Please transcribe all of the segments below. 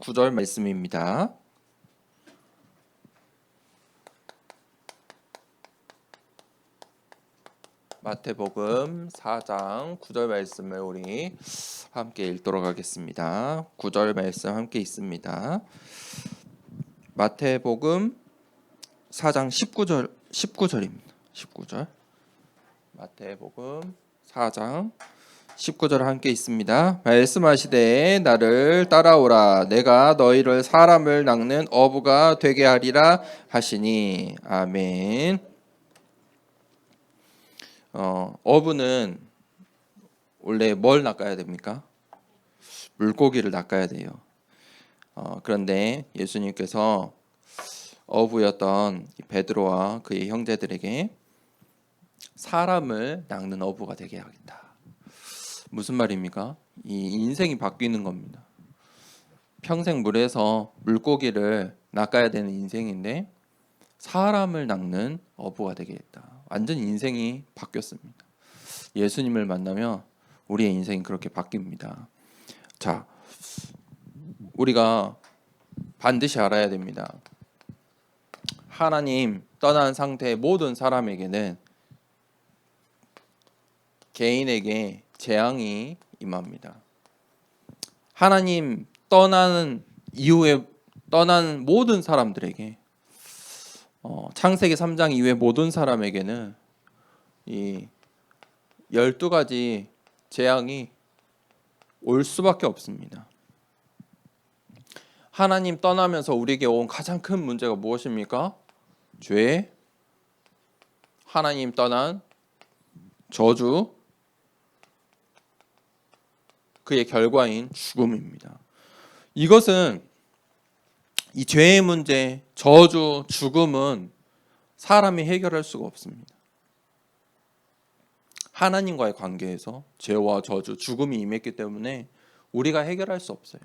9절 말씀입니다. 마태복음 4장 9절 말씀을 우리 함께 읽도록 하겠습니다. 9절 말씀 함께 있습니다. 마태복음 4장 19절입니다. 19절. 마태복음 4장 19절 함께 있습니다. 말씀하시되 나를 따라오라 내가 너희를 사람을 낚는 어부가 되게 하리라 하시니. 아멘. 어부는 원래 뭘 낚아야 됩니까? 물고기를 낚아야 돼요. 그런데 예수님께서 어부였던 베드로와 그의 형제들에게 사람을 낚는 어부가 되게 하겠다. 무슨 말입니까? 이 인생이 바뀌는 겁니다. 평생 물에서 물고기를 낚아야 되는 인생인데 사람을 낚는 어부가 되겠다. 완전 인생이 바뀌었습니다. 예수님을 만나면 우리의 인생이 그렇게 바뀝니다. 자, 우리가 반드시 알아야 됩니다. 하나님 떠난 상태의 모든 사람에게는 개인에게 재앙이 임합니다. 하나님 떠나는 이후에 떠난 모든 사람들에게 창세기 3장 이후의 모든 사람에게는 이 12가지 재앙이 올 수밖에 없습니다. 하나님 떠나면서 우리에게 온 가장 큰 문제가 무엇입니까? 죄, 하나님 떠난 저주, 그의 결과인 죽음입니다. 이것은 이 죄의 문제, 저주, 죽음은 사람이 해결할 수가 없습니다. 하나님과의 관계에서 죄와 저주, 죽음이 임했기 때문에 우리가 해결할 수 없어요.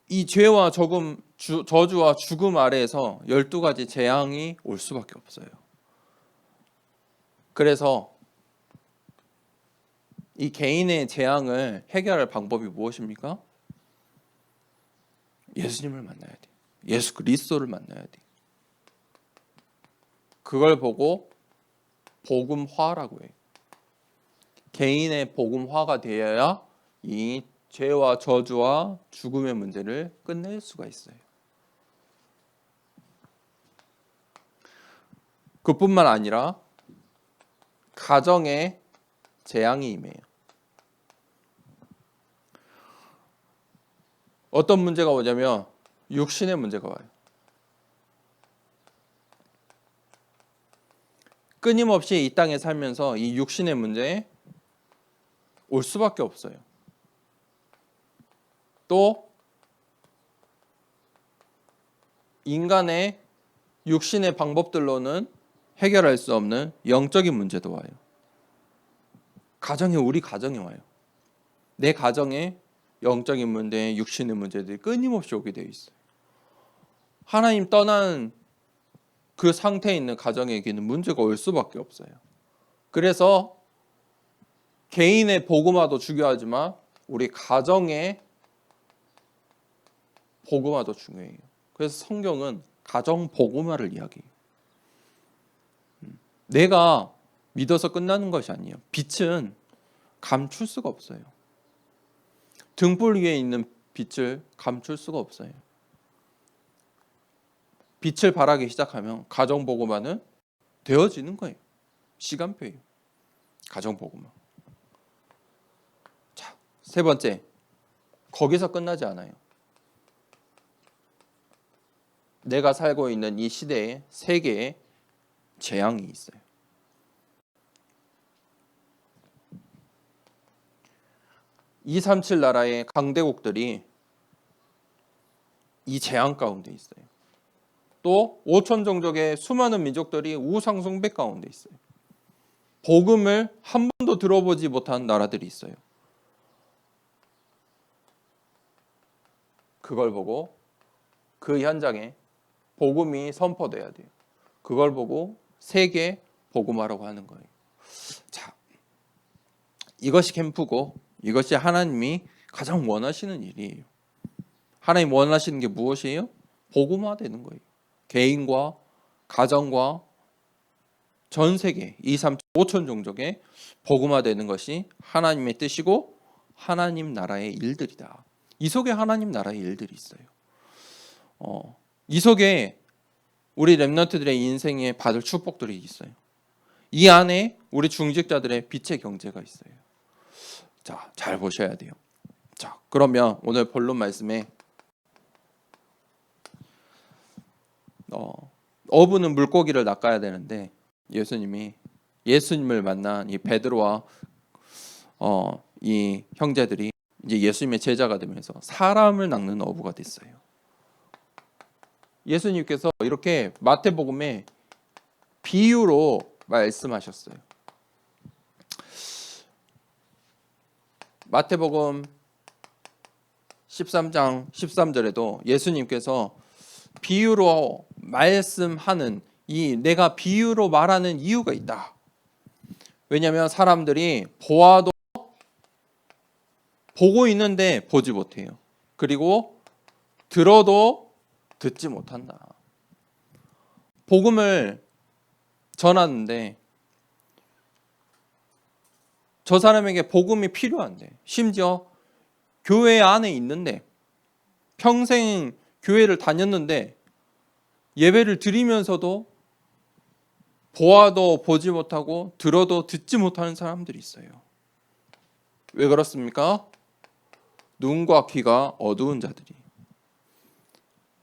이 죄와 저주와 죽음 아래에서 12가지 재앙이 올 수밖에 없어요. 그래서 이 개인의 재앙을 해결할 방법이 무엇입니까? 예수님을 만나야 돼. 예수 그리스도를 만나야 돼. 그걸 보고 복음화라고 해요. 개인의 복음화가 되어야 이 죄와 저주와 죽음의 문제를 끝낼 수가 있어요. 그뿐만 아니라 가정에 재앙이 임해요. 어떤 문제가 오냐면 육신의 문제가 와요. 끊임없이 이 땅에 살면서 이 육신의 문제에 올 수밖에 없어요. 또 인간의 육신의 방법들로는 해결할 수 없는 영적인 문제도 와요. 우리 가정에 와요. 내 가정에 영적인 문제, 육신의 문제들이 끊임없이 오게 되어 있어요. 하나님 떠난 그 상태에 있는 가정에게는 문제가 올 수밖에 없어요. 그래서 개인의 복음화도 중요하지만 우리 가정의 복음화도 중요해요. 그래서 성경은 가정 복음화를 이야기해요. 내가 믿어서 끝나는 것이 아니에요. 빛은 감출 수가 없어요. 등불 위에 있는 빛을 감출 수가 없어요. 빛을 발하기 시작하면 가정 복음화는 되어지는 거예요. 시간표예요. 가정 복음화. 자, 세 번째. 거기서 끝나지 않아요. 내가 살고 있는 이 시대에 세 개의 재앙이 있어요. 237 나라의 강대국들이 이 재앙 가운데 있어요. 또 5천 종족의 수많은 민족들이 우상 숭배 가운데 있어요. 복음을 한 번도 들어보지 못한 나라들이 있어요. 그걸 보고 그 현장에 복음이 선포돼야 돼요. 그걸 보고 세계 복음화라고 하는 거예요. 자, 이것이 캠프고 이것이 하나님이 가장 원하시는 일이에요. 하나님 원하시는 게 무엇이에요? 복음화 되는 거예요. 개인과 가정과 전 세계 2, 3, 5천 종족에 복음화 되는 것이 하나님의 뜻이고 하나님 나라의 일들이다. 이 속에 하나님 나라의 일들이 있어요. 이 속에 우리 렘넌트들의 인생에 받을 축복들이 있어요. 이 안에 우리 중직자들의 빛의 경제가 있어요. 자, 잘 보셔야 돼요. 자, 그러면 오늘 본론 말씀에 어부는 물고기를 낚아야 되는데 예수님을 만난 이 베드로와 이 형제들이 이제 예수님의 제자가 되면서 사람을 낚는 어부가 됐어요. 예수님께서 이렇게 마태복음에 비유로 말씀하셨어요. 마태복음 13장 13절에도 예수님께서 비유로 말씀하는 내가 비유로 말하는 이유가 있다. 왜냐하면 사람들이 보고 있는데 보지 못해요. 그리고 들어도 듣지 못한다. 복음을 전하는데 저 사람에게 복음이 필요한데, 심지어 교회 안에 있는데 평생 교회를 다녔는데 예배를 드리면서도 보아도 보지 못하고 들어도 듣지 못하는 사람들이 있어요. 왜 그렇습니까? 눈과 귀가 어두운 자들이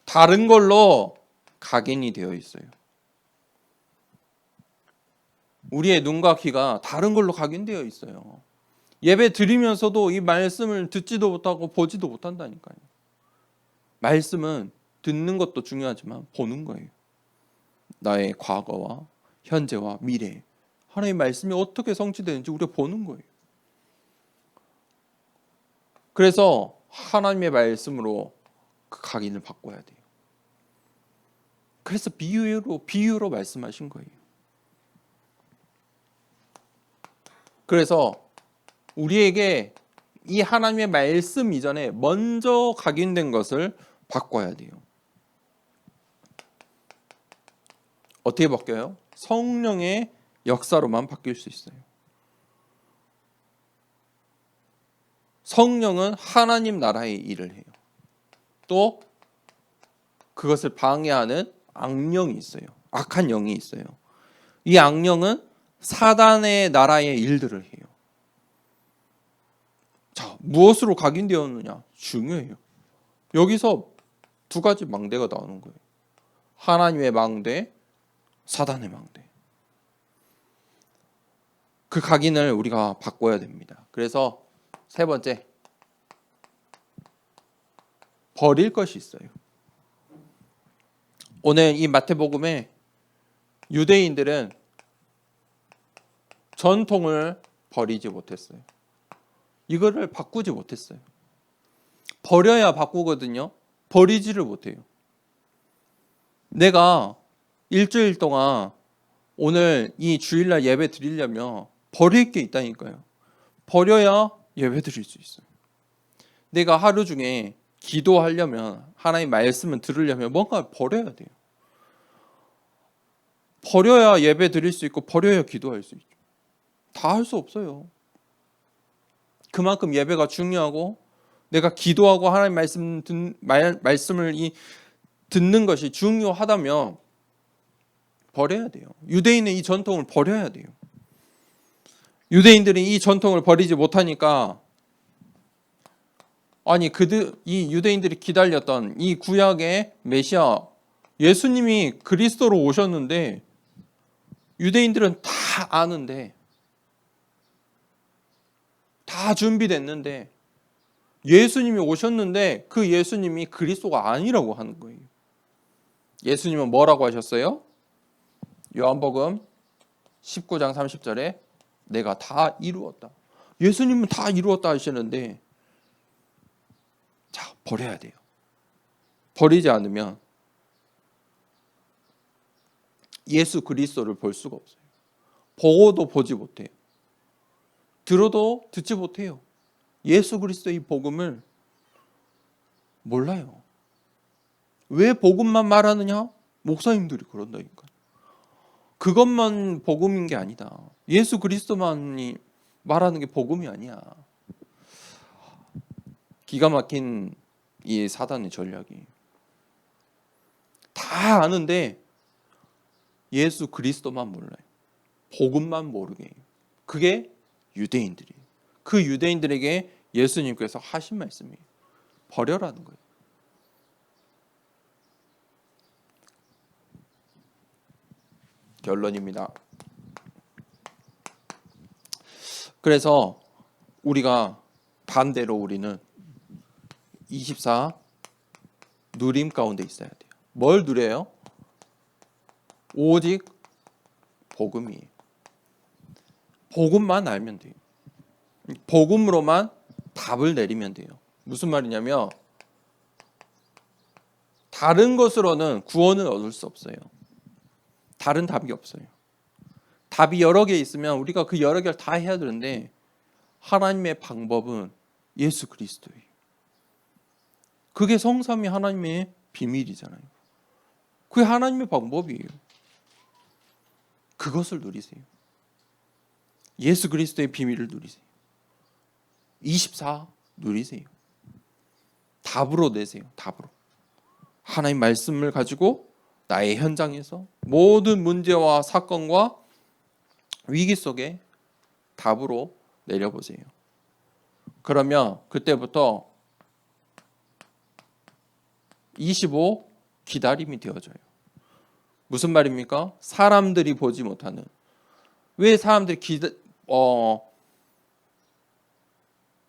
다른 걸로 각인이 되어 있어요. 우리의 눈과 귀가 다른 걸로 각인되어 있어요. 예배 드리면서도 이 말씀을 듣지도 못하고 보지도 못한다니까요. 말씀은 듣는 것도 중요하지만 보는 거예요. 나의 과거와 현재와 미래, 하나님의 말씀이 어떻게 성취되는지 우리가 보는 거예요. 그래서 하나님의 말씀으로 그 각인을 바꿔야 돼요. 그래서 비유로 말씀하신 거예요. 그래서 우리에게 이 하나님의 말씀 이전에 먼저 각인된 것을 바꿔야 돼요. 어떻게 바뀌어요? 성령의 역사로만 바뀔 수 있어요. 성령은 하나님 나라의 일을 해요. 또 그것을 방해하는 악령이 있어요. 악한 영이 있어요. 이 악령은 사단의 나라의 일들을 해요. 자, 무엇으로 각인되었느냐? 중요해요. 여기서 두 가지 망대가 나오는 거예요. 하나님의 망대, 사단의 망대. 그 각인을 우리가 바꿔야 됩니다. 그래서 세 번째, 버릴 것이 있어요. 오늘 이 마태복음에 유대인들은 전통을 버리지 못했어요. 이거를 바꾸지 못했어요. 버려야 바꾸거든요. 버리지를 못해요. 내가 일주일 동안 오늘 이 주일날 예배 드리려면 버릴 게 있다니까요. 버려야 예배 드릴 수 있어요. 내가 하루 중에 기도하려면, 하나님 말씀을 들으려면 뭔가 버려야 돼요. 버려야 예배 드릴 수 있고 버려야 기도할 수 있죠. 다 할 수 없어요. 그만큼 예배가 중요하고 내가 기도하고 하나님 말씀을 듣는 것이 중요하다면 버려야 돼요. 유대인은 이 전통을 버려야 돼요. 유대인들이 이 전통을 버리지 못하니까 이 유대인들이 기다렸던 이 구약의 메시아 예수님이 그리스도로 오셨는데 유대인들은 다 아는데 다 준비됐는데 예수님이 오셨는데 그 예수님이 그리스도가 아니라고 하는 거예요. 예수님은 뭐라고 하셨어요? 요한복음 19장 30절에 내가 다 이루었다. 예수님은 다 이루었다 하시는데 자, 버려야 돼요. 버리지 않으면 예수 그리스도를 볼 수가 없어요. 보고도 보지 못해요. 들어도 듣지 못해요. 예수 그리스도의 복음을 몰라요. 왜 복음만 말하느냐? 목사님들이 그런다니까. 그것만 복음인 게 아니다. 예수 그리스도만이 말하는 게 복음이 아니야. 기가 막힌 이 사단의 전략이. 다 아는데 예수 그리스도만 몰라요. 복음만 모르게 해요. 그게 유대인들이에요. 그 유대인들에게 예수님께서 하신 말씀이에요. 버려라는 거예요. 결론입니다. 그래서 우리가 반대로 우리는 24 누림 가운데 있어야 돼요. 뭘 누려요? 오직 복음이에요. 복음만 알면 돼요. 복음으로만 답을 내리면 돼요. 무슨 말이냐면 다른 것으로는 구원을 얻을 수 없어요. 다른 답이 없어요. 답이 여러 개 있으면 우리가 그 여러 개를 다 해야 되는데 하나님의 방법은 예수 그리스도예요. 그게 성삼위 하나님의 비밀이잖아요. 그게 하나님의 방법이에요. 그것을 누리세요. 예수 그리스도의 비밀을 누리세요. 24 누리세요. 답으로 내세요. 답으로. 하나님 말씀을 가지고 나의 현장에서 모든 문제와 사건과 위기 속에 답으로 내려보세요. 그러면 그때부터 25 기다림이 되어져요. 무슨 말입니까? 사람들이 보지 못하는. 왜 사람들이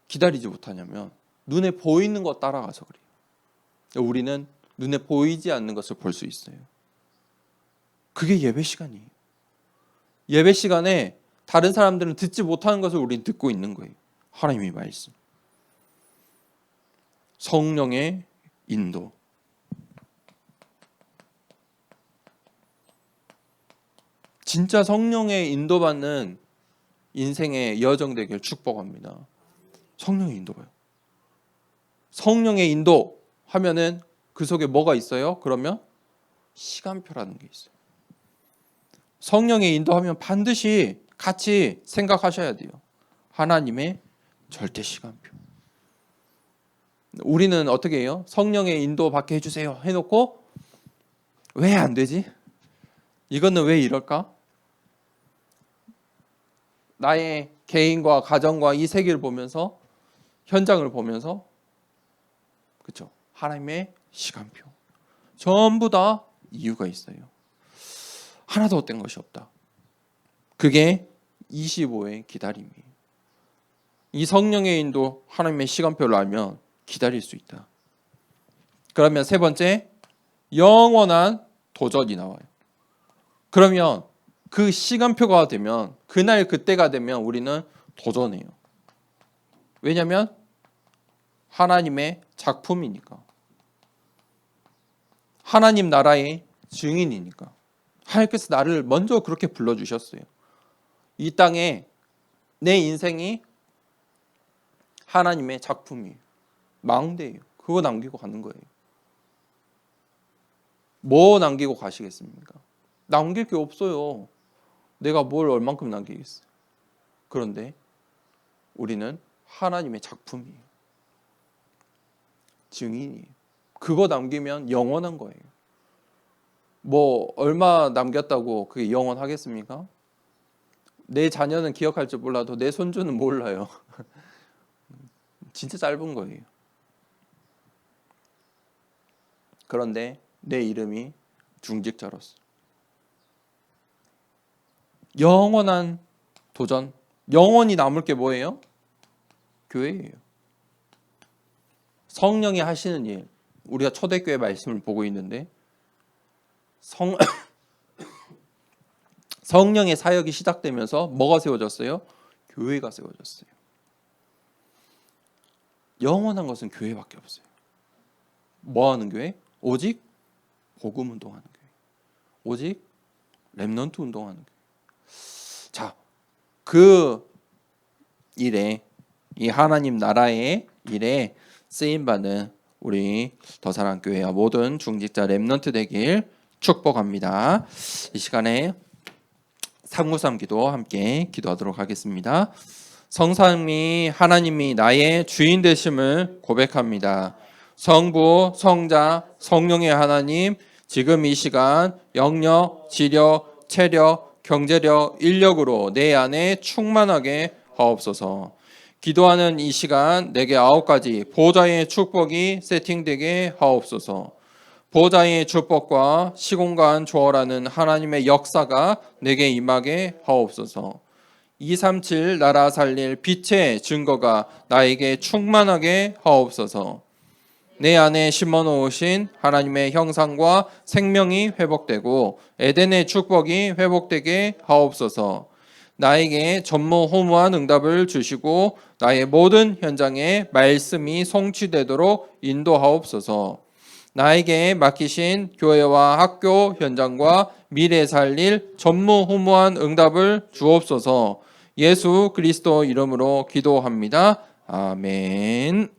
기다리지 못하냐면 눈에 보이는 것 따라가서 그래요. 우리는 눈에 보이지 않는 것을 볼 수 있어요. 그게 예배 시간이에요. 예배 시간에 다른 사람들은 듣지 못하는 것을 우리는 듣고 있는 거예요. 하나님의 말씀. 성령의 인도. 진짜 성령의 인도받는 인생의 여정 되길 축복합니다. 성령의 인도가요. 성령의 인도 하면은 그 속에 뭐가 있어요? 그러면 시간표라는 게 있어요. 성령의 인도하면 반드시 같이 생각하셔야 돼요. 하나님의 절대 시간표. 우리는 어떻게 해요? 성령의 인도 받게 해주세요 해놓고 왜 안 되지? 이거는 왜 이럴까? 나의 개인과 가정과 이 세계를 보면서 현장을 보면서 그렇죠? 하나님의 시간표. 전부 다 이유가 있어요. 하나도 헛된 것이 없다. 그게 25의 기다림이에요. 이 성령의 인도 하나님의 시간표를 알면 기다릴 수 있다. 그러면 세 번째, 영원한 도전이 나와요. 그러면 그 시간표가 되면 그날 그때가 되면 우리는 도전해요. 왜냐하면 하나님의 작품이니까. 하나님 나라의 증인이니까. 하나님께서 나를 먼저 그렇게 불러주셨어요. 이 땅에 내 인생이 하나님의 작품이에요. 망대예요. 그거 남기고 가는 거예요. 뭐 남기고 가시겠습니까? 남길 게 없어요. 내가 뭘 얼만큼 남기겠어요. 그런데 우리는 하나님의 작품이에요. 증인이에요. 그거 남기면 영원한 거예요. 뭐 얼마 남겼다고 그게 영원하겠습니까? 내 자녀는 기억할 줄 몰라도 내 손주는 몰라요. 진짜 짧은 거예요. 그런데 내 이름이 중직자로서 영원한 도전, 영원히 남을 게 뭐예요? 교회예요. 성령이 하시는 일. 우리가 초대교회 말씀을 보고 있는데 성령의 사역이 시작되면서 뭐가 세워졌어요? 교회가 세워졌어요. 영원한 것은 교회밖에 없어요. 뭐 하는 교회? 오직 복음 운동하는 교회. 오직 렘넌트 운동하는 교회. 자, 그 일에 이 하나님 나라의 일에 쓰임받는 우리 더사랑교회와 모든 중직자 렘넌트 되길 축복합니다. 이 시간에 393 기도 함께 기도하도록 하겠습니다. 성삼위 하나님이 나의 주인 되심을 고백합니다. 성부, 성자, 성령의 하나님, 지금 이 시간 영력, 지력, 체력, 경제력, 인력으로 내 안에 충만하게 하옵소서. 기도하는 이 시간 내게 9가지 보좌의 축복이 세팅되게 하옵소서. 보좌의 축복과 시공간 초월하는 하나님의 역사가 내게 임하게 하옵소서. 237 나라 살릴 빛의 증거가 나에게 충만하게 하옵소서. 내 안에 심어놓으신 하나님의 형상과 생명이 회복되고 에덴의 축복이 회복되게 하옵소서. 나에게 전무후무한 응답을 주시고 나의 모든 현장에 말씀이 성취되도록 인도하옵소서. 나에게 맡기신 교회와 학교 현장과 미래 살릴 전무후무한 응답을 주옵소서. 예수 그리스도 이름으로 기도합니다. 아멘.